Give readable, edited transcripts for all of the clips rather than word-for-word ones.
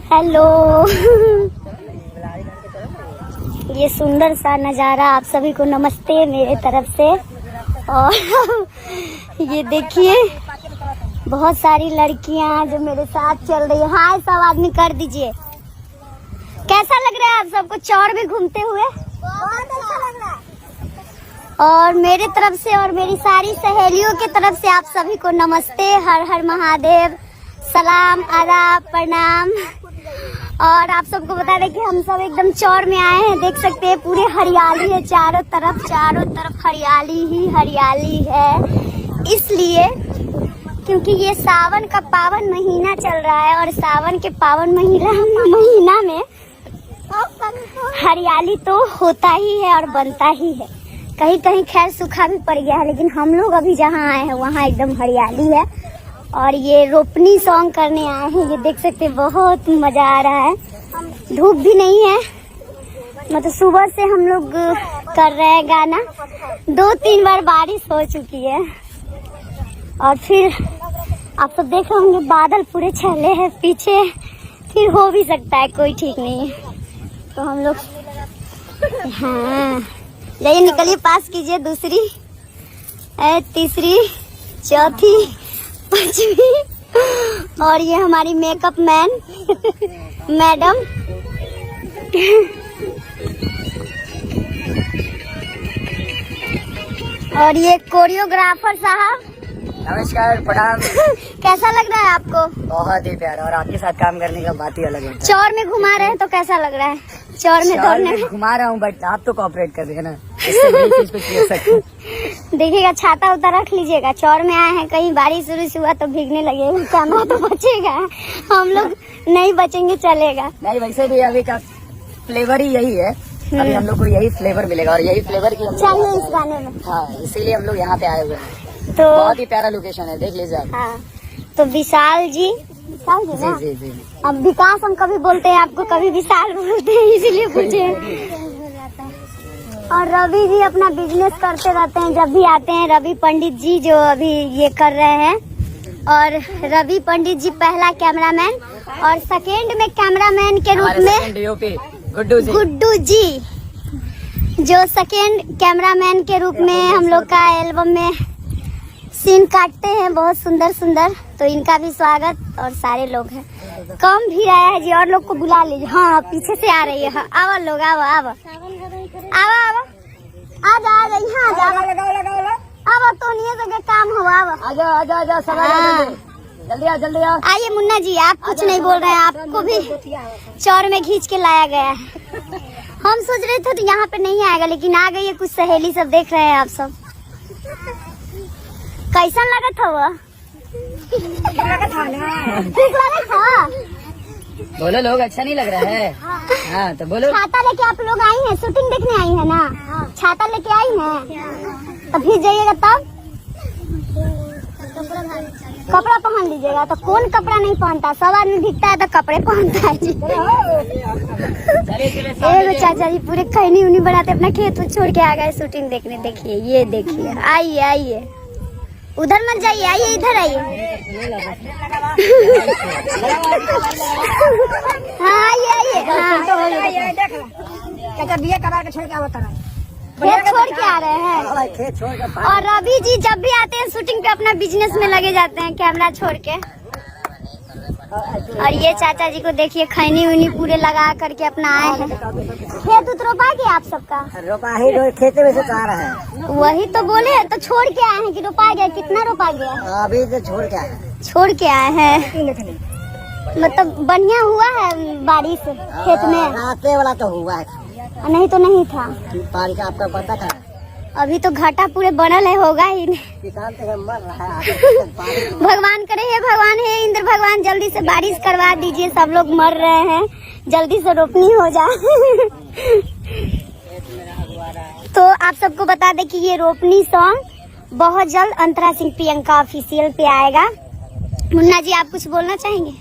Hello. ये सुंदर सा नज़ारा आप सभी को नमस्ते मेरे तरफ से। और ये देखिए बहुत सारी लड़कियां जो मेरे साथ चल रही है। हाँ, सब आदमी कर दीजिए। कैसा लग रहा है आप सबको चौर में घूमते हुए? बहुत अच्छा लग रहा है। और मेरे तरफ से और मेरी सारी सहेलियों की तरफ से आप सभी को नमस्ते, हर हर महादेव, सलाम, आदाब, प्रणाम। और आप सबको बता दें कि हम सब एकदम चौर में आए हैं। देख सकते हैं पूरे हरियाली है चारों तरफ हरियाली ही हरियाली है। इसलिए क्योंकि ये सावन का पावन महीना चल रहा है और सावन के पावन महीना में हरियाली तो होता ही है और बनता ही है। कहीं कहीं खैर सूखा भी पड़ गया है, लेकिन हम लोग अभी जहाँ आए हैं वहाँ एकदम हरियाली है। और ये रोपनी सॉन्ग करने आए हैं। ये देख सकते हैं बहुत मजा आ रहा है। धूप भी नहीं है, मतलब सुबह से हम लोग कर रहे हैं गाना। 2-3 बार बारिश हो चुकी है और फिर आप सब देख रहे होंगे बादल पूरे छले हैं पीछे। फिर हो भी सकता है, कोई ठीक नहीं है। तो हम लोग हाँ जाइए, निकलिए, पास कीजिए। दूसरी, तीसरी, चौथी, 5वीं। और ये हमारी मेकअप मैन मैडम। और ये कोरियोग्राफर साहब। नमस्कार, प्रणाम। कैसा लग रहा है आपको? बहुत ही प्यारा, और आपके साथ काम करने का बात ही अलग है। चौर में घुमा रहे हैं तो कैसा लग रहा है? चौर में दौड़ने में घुमा रहा हूँ, बट आप तो कोऑपरेट कर रहे हैं ना, इससे देखिएगा, छाता उता रख लीजिएगा। चौर में आए हैं, कहीं बारिश उरिश हुआ तो भीगने लगेगा, कैमरा तो बचेगा। हम लोग नहीं बचेंगे, चलेगा नहीं। वैसे भी अभी का फ्लेवर ही यही है। अभी हम लोग को यही फ्लेवर मिलेगा और यही फ्लेवर की चाहिए इस गाने में। हाँ, इसीलिए हम लोग यहाँ पे आए हुए हैं। तो बहुत ही प्यारा लोकेशन है, देख लीजिए आप। हाँ, तो विशाल जी ना? जी। अब विकास हम कभी बोलते हैं आपको, कभी विशाल बोलते हैं, इसीलिए पूछे। और रवि जी अपना बिजनेस करते रहते हैं जब भी आते हैं। रवि पंडित जी जो अभी ये कर रहे हैं। और रवि पंडित जी पहला कैमरामैन और सेकेंड में कैमरामैन के रूप में गुड्डू जी जो सेकेंड कैमरामैन के रूप में हम लोग का एल्बम में सीन काटते हैं, बहुत सुंदर सुंदर। तो इनका भी स्वागत। और सारे लोग हैं, कम भी आया है जी, और लोग को बुला लीजिए। हाँ, पीछे से आ रही है। हाँ, आओ लोग, आओ आ जा तो नहीं है काम हो। आजा जल्दी आ। आइए मुन्ना जी, आप कुछ नहीं बोल रहे हैं, आपको भी चौर में खींच के लाया गया है। हम सोच रहे थे तो यहाँ पे नहीं आएगा, लेकिन आ गई है। कुछ सहेली सब देख रहे हैं आप सब। कैसा लगा था वो? ठीक लगा था? बोलो, लोग अच्छा नहीं लग रहा है? हाँ तो बोलो। छाता लेके आप लोग आई हैं, शूटिंग देखने आई है ना? छाता लेके आई हैं तो फिर जाइएगा तब कपड़ा पहन लीजिएगा। तो कौन कपड़ा नहीं पहनता? सब आदमी दिखता है तो कपड़े पहनता है जी। चाचा जी पूरे खैनी उनी बनाते, अपना खेत छोड़ के आ गए शूटिंग देखने। देखिए, ये देखिए, आइए उधर मत जाइए, आइए इधर आइए। हाँ आइए। खेत छोड़ के आ रहे हैं। और रवि जी जब भी आते हैं शूटिंग पे अपना बिजनेस में लगे जाते हैं, कैमरा छोड़ के। और ये चाचा जी को देखिए, खैनी उनी पूरे लगा करके अपना आए हैं। खेत उत रोपा गया आप सबका? रोपा ही खेते में से आ रहा है। वही तो बोले, तो छोड़ के आए हैं कि रोपा गया? कितना रोपा गया? अभी तो छोड़ के आए हैं। मतलब बढ़िया हुआ है बारिश खेत में? रास्ते वाला तो हुआ है, नहीं तो नहीं था। पानी का आपका पता था? अभी तो घाटा पूरे बनल है, होगा ही नहीं। किसान तो मर रहा है। भगवान करे, हे भगवान, हे इंद्र भगवान, जल्दी से बारिश करवा दीजिए। सब लोग मर रहे हैं, जल्दी से रोपनी हो जाए। तो आप सबको बता दें कि ये रोपनी सॉन्ग बहुत जल्द अंतरा सिंह प्रियंका ऑफिशियल पे आएगा। मुन्ना जी आप कुछ बोलना चाहेंगे?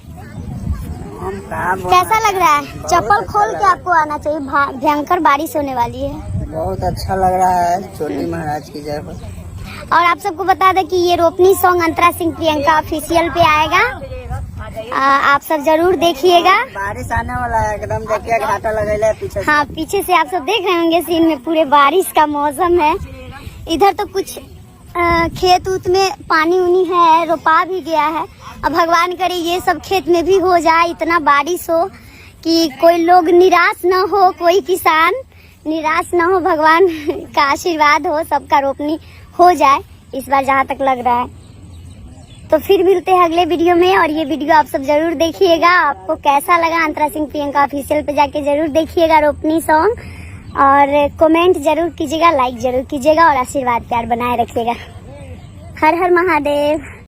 कैसा लग रहा है? चप्पल खोल के आपको आना चाहिए, भयंकर बारिश होने वाली है। बहुत अच्छा लग रहा है, छोटी महाराज की जय। और आप सबको बता दें कि ये रोपनी सॉन्ग अंतरा सिंह प्रियंका ऑफिशियल पे आएगा आप सब जरूर देखिएगा। बारिश आने वाला है एकदम, देखिए घाटा लगेला है पीछे से। हाँ, पीछे से आप सब देख रहे होंगे सीन में पूरे बारिश का मौसम है। इधर तो कुछ खेत उत में पानी उनी है, रोपा भी गया है। अब भगवान करे ये सब खेत में भी हो जाए, इतना बारिश हो कि कोई लोग निराश न हो, कोई किसान निराश न हो, भगवान का आशीर्वाद हो, सबका रोपनी हो जाए इस बार जहाँ तक लग रहा है। तो फिर मिलते हैं अगले वीडियो में, और ये वीडियो आप सब जरूर देखिएगा। आपको कैसा लगा अंतरा सिंह प्रियंका ऑफिशियल पे जाके जरूर देखिएगा रोपनी सॉन्ग, और कमेंट जरूर कीजिएगा, लाइक जरूर कीजिएगा, और आशीर्वाद प्यार बनाए रखिएगा। हर हर महादेव।